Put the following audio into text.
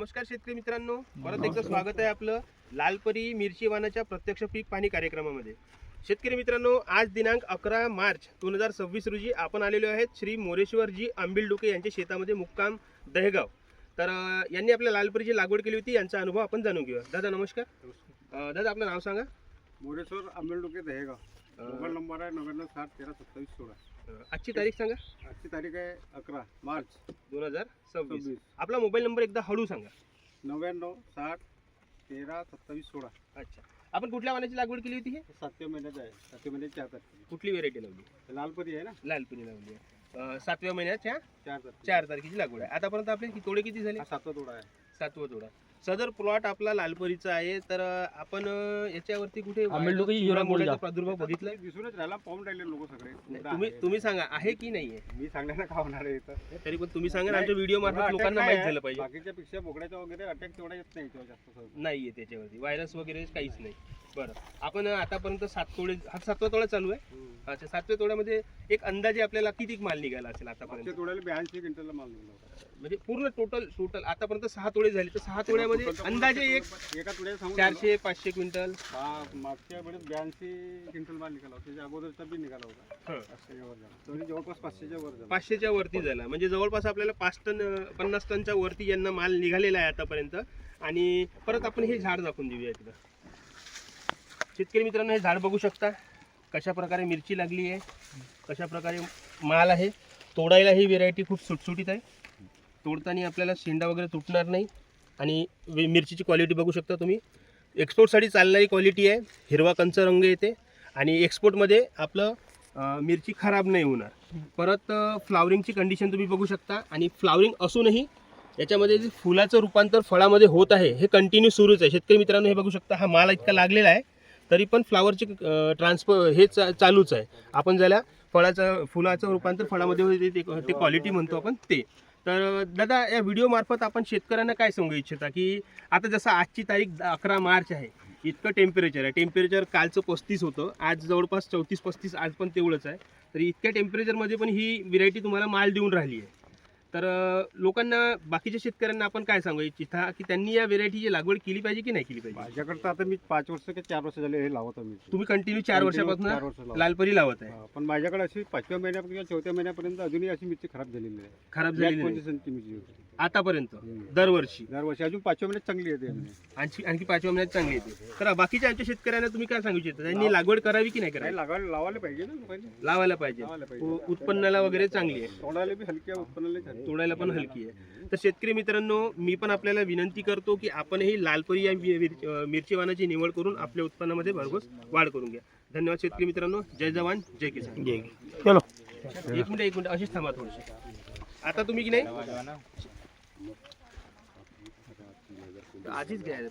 नमस्कार शेतकरी मित्रांनो, परत एकदा स्वागत आहे आपलं लालपरी मिरची वाणाच्या प्रत्यक्ष पीक पाहणी कार्यक्रमामध्ये. शेतकरी मित्रांनो, आज दिनांक 11 मार्च 2026 रोजी आपण आलेलो आहेत श्री मोरेश्वरजी आंबिलडुके यांच्या शेतामध्ये, मुक्काम दहेगाव. तर यांनी आपल्या लालपरीची लागवड केली होती, यांचा अनुभव आपण जाणून घेऊया. दादा नमस्कार. दादा आपलं नाव सांगा. मोरेश्वर आंबिलडुके दहेगाव. मोबाईल नंबर आहे 9960132716. आजची तारीख सांगा. आजची तारीख आहे 11 मार्च 2026. आपला मोबाईल नंबर एकदा हळू सांगा. 9960132716. अच्छा, आपण कुठल्या वाणाची लागवड केली होती? हे 7व्या महिन्यात आहे. 7व्या महिन्यात 4 तारखेला. कुठली व्हेरायटी लावली? लालपरी आहे ना, लालपरी लावली आहे. 7व्या महिन्याच्या 4 4 तारखेची लागवड आहे. आतापर्यंत आपले तोडे किती झाले? 7वा तोडा आहे. 7वा तोडा. सदर प्लॉट आपला लालपरीचा आहे. तर आपण याच्यावरती कुठे प्रादुर्भाव बघितला? दिसूनच राहिला, पाहून राहिले लोक सगळे. तुम्ही सांगा आहे की नाही आहे? मी सांगण्याला का होणार आहे इथं? तरी पण तुम्ही सांगा, आमच्या व्हिडिओ मार्फत लोकांना माहित झालं पाहिजे. बाकीच्या पेक्षा बोकड्याचा वगैरे अटॅक तेवढा येत नाही, तेव्हा जास्त नाहीये त्याच्यावरती व्हायरस वगैरे काहीच नाही. बरं, आपण आतापर्यंत 7 तोडे, हा 7वा तोडा चालू आहे. अच्छा, 7व्या तोड्यामध्ये एक अंदाजे आपल्याला किती माल निघाला असेल आतापर्यंत? तोड्याला 82 क्विंटलला माल निघाला होता. म्हणजे पूर्ण टोटल आतापर्यंत 6 तोडे झाले. तर 6 तोड्यामध्ये अंदाजे एका तोड्याला 400-500 क्विंटल. मागच्या वेळेस 82 क्विंटल माल निघाला होता. त्याच्या अगोदरचा बी निघाला होता. 500च्या वर झाला. जवळपास 500च्या वर झाला. 500च्या वरती झाला. म्हणजे जवळपास आपल्याला 50 टनच्या वरती यांना माल निघालेला आहे आतापर्यंत. आणि परत आपण हे झाड दाखवून देऊया इकडं. शेतकरी मित्रांनो, हे झाड बघू शकता कशा प्रकारे मिरची लागली आहे, कशा प्रकारे माल आहे. तोडायला ही व्हेरायटी खूप सुटसुटीत आहे. तोडताना आपल्याला शेंडा वगैरे तुटणार नाही. आणि मिरचीची क्वालिटी बघू शकता तुम्ही. एक्सपोर्टसाठी चालणारी क्वालिटी आहे. हिरवा कंच रंग येते आणि एक्सपोर्टमध्ये आपलं मिरची खराब नाही होणार. परत फ्लावरिंगची कंडिशन तुम्ही बघू शकता. आणि फ्लावरिंग असूनही याच्यामध्ये जे फुलाचं रूपांतर फळामध्ये होत आहे हे कंटिन्यू सुरूच आहे. शेतकरी मित्रांनो, हे बघू शकता, हा माल इतका लागलेला आहे तरी पण फ्लावरची ट्रान्सफर हे चालूच आहे. आपण ज्याला फुलाचं रूपांतर फळामध्ये होते ते क्वालिटी म्हणतो आपण ते. तर दादा, या व्हिडिओ मार्फत आपण शेतकऱ्यांना काय सांगू इच्छिता की आता जसं आजची तारीख 11 मार्च आहे, इतकं टेम्परेचर आहे. टेम्परेचर कालचं 35 होतं, आज जवळपास 34-35 आज पण तेवढंच आहे. तर इतक्या टेम्परेचरमध्ये पण ही व्हेरायटी तुम्हाला माल देऊन राहिली आहे. तर लोकांना, बाकीच्या शेतकऱ्यांना आपण काय सांगू इच्छिता की त्यांनी या व्हेरायटीची लागवड केली पाहिजे की नाही केली पाहिजे? माझ्याकडे आता मी 5 वर्ष की 4 वर्ष झाले हे लावत आहे. तुम्ही कंटिन्यू 4 वर्षापासून लालपरी लावत आहे. पण माझ्याकडे अशी 5व्या महिन्यापर्यंत किंवा 4थ्या महिन्यापर्यंत अजूनही अशी मिरची खराब झालेली आहे. खराब झालेली नाही मिरची होती आतापर्यंत. दरवर्षी अजून 5व्या महिन्यात चांगली येते. आणखी 5व्या महिन्यात चांगली येते. तर बाकीच्या आमच्या शेतकऱ्यांना तुम्ही काय सांगू इच्छिता, त्यांनी लागवड करावी की नाही करावी? लावायला पाहिजे ना, लावायला पाहिजे. उत्पन्नाला वगैरे चांगली आहे. तोडायला बी हलकी आहे, उत्पन्नाला तोडायला पण हलकी आहे. तर शेतकरी मित्रांनो, मी पण आपल्याला विनंती करतो की आपणही लालपरी या मिरची वाणाची निवड करून आपल्या उत्पन्नामध्ये भरघोस वाढ करून घ्या. धन्यवाद शेतकरी मित्रांनो. जय जवान जय किसान. चलो, एक मिनिट अशीच थांबा थोडीशी. आता तुम्ही की नाही आधीच घ्यायला